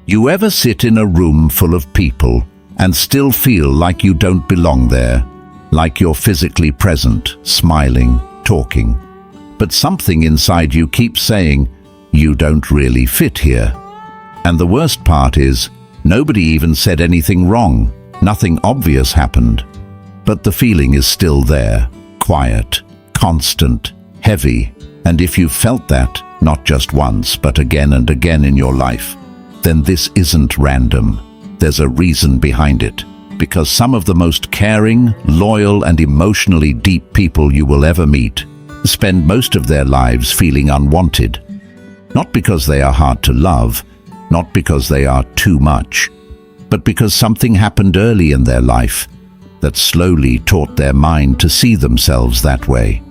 You ever sit in a room full of people and still feel like you don't belong there, like you're physically present, smiling, talking, but something inside you keeps saying, you don't really fit here? And the worst part is, nobody even said anything wrong, nothing obvious happened, but the feeling is still there, quiet, constant, heavy, and if you've felt that, not just once, but again and again in your life, then this isn't random. There's a reason behind it, because some of the most caring, loyal, and emotionally deep people you will ever meet spend most of their lives feeling unwanted. Not because they are hard to love, not because they are too much, but because something happened early in their life that slowly taught their mind to see themselves that way.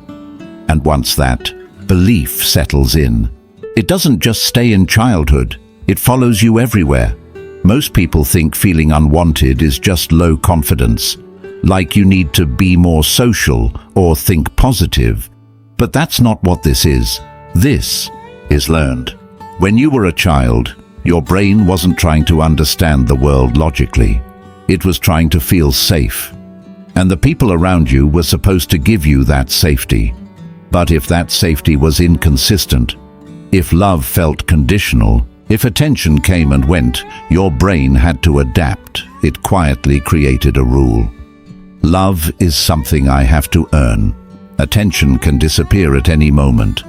And once that belief settles in, it doesn't just stay in childhood, it follows you everywhere. Most people think feeling unwanted is just low confidence, like you need to be more social or think positive. But that's not what this is. This is learned. When you were a child, your brain wasn't trying to understand the world logically. It was trying to feel safe. And the people around you were supposed to give you that safety. But if that safety was inconsistent, if love felt conditional, if attention came and went, your brain had to adapt. It quietly created a rule. Love is something I have to earn. Attention can disappear at any moment.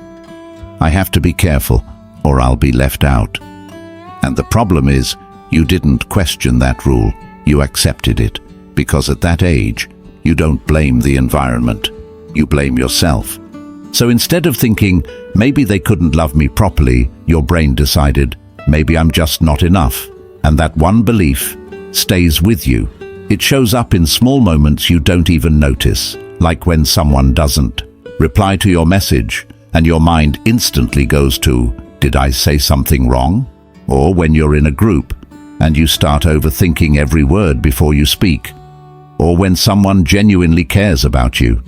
I have to be careful, or I'll be left out. And the problem is, you didn't question that rule. You accepted it, because at that age, you don't blame the environment. You blame yourself. So instead of thinking, maybe they couldn't love me properly, your brain decided, maybe I'm just not enough. And that one belief stays with you. It shows up in small moments you don't even notice, like when someone doesn't reply to your message, and your mind instantly goes to, did I say something wrong? Or when you're in a group, and you start overthinking every word before you speak. Or when someone genuinely cares about you,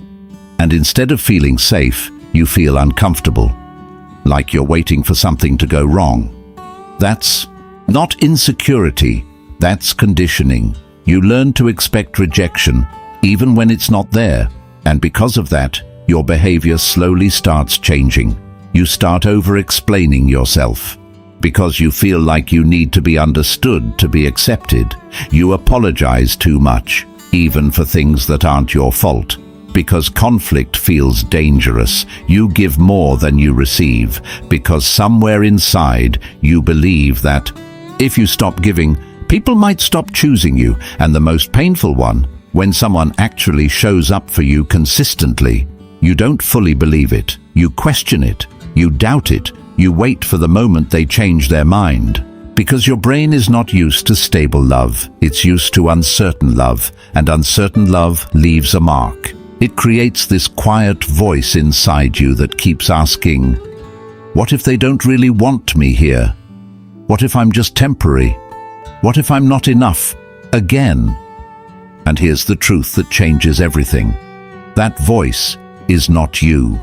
and instead of feeling safe, you feel uncomfortable, like you're waiting for something to go wrong. That's not insecurity, that's conditioning. You learn to expect rejection, even when it's not there, and because of that, your behavior slowly starts changing. You start over-explaining yourself. Because you feel like you need to be understood to be accepted, you apologize too much, even for things that aren't your fault. Because conflict feels dangerous, you give more than you receive, because somewhere inside you believe that if you stop giving, people might stop choosing you, and the most painful one, when someone actually shows up for you consistently, you don't fully believe it, you question it, you doubt it, you wait for the moment they change their mind. Because your brain is not used to stable love, it's used to uncertain love, and uncertain love leaves a mark. It creates this quiet voice inside you that keeps asking, what if they don't really want me here? What if I'm just temporary? What if I'm not enough? Again. And here's the truth that changes everything. That voice is not you.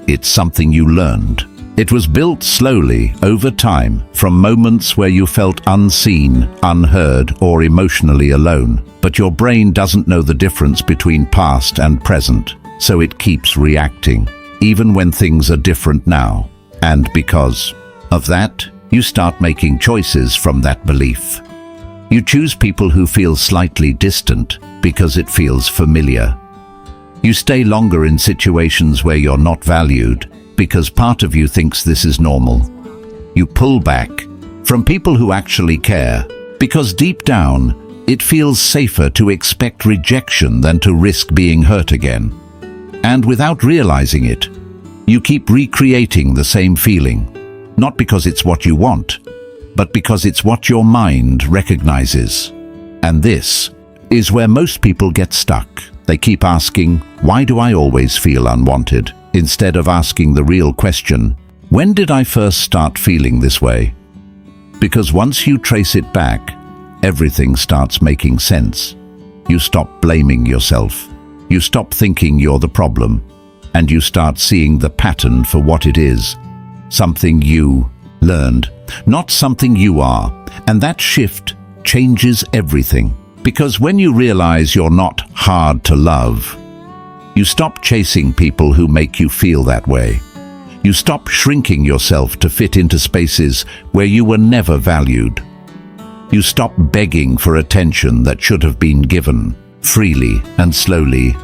It's something you learned. It was built slowly, over time, from moments where you felt unseen, unheard, or emotionally alone. But your brain doesn't know the difference between past and present, so it keeps reacting, even when things are different now. And because of that, you start making choices from that belief. You choose people who feel slightly distant because it feels familiar. You stay longer in situations where you're not valued because part of you thinks this is normal. You pull back from people who actually care because deep down, it feels safer to expect rejection than to risk being hurt again. And without realizing it, you keep recreating the same feeling, not because it's what you want, but because it's what your mind recognizes. And this is where most people get stuck. They keep asking, why do I always feel unwanted? Instead of asking the real question, when did I first start feeling this way? Because once you trace it back, everything starts making sense. You stop blaming yourself. You stop thinking you're the problem. And you start seeing the pattern for what it is. Something you learned, not something you are. And that shift changes everything. Because when you realize you're not hard to love, you stop chasing people who make you feel that way. You stop shrinking yourself to fit into spaces where you were never valued. You stop begging for attention that should have been given. Freely and slowly,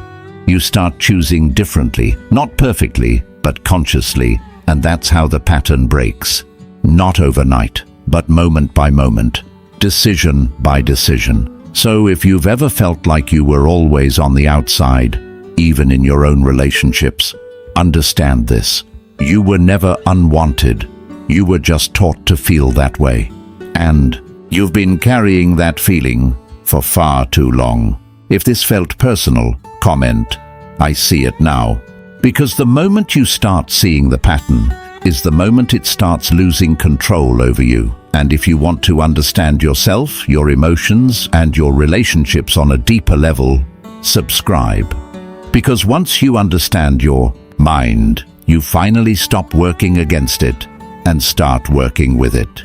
you start choosing differently, not perfectly, but consciously, and that's how the pattern breaks. Not overnight, but moment by moment, decision by decision. So if you've ever felt like you were always on the outside, even in your own relationships, understand this. You were never unwanted. You were just taught to feel that way. And you've been carrying that feeling for far too long. If this felt personal, comment, "I see it now." Because the moment you start seeing the pattern is the moment it starts losing control over you. And if you want to understand yourself, your emotions, and your relationships on a deeper level, subscribe. Because once you understand your mind, you finally stop working against it and start working with it.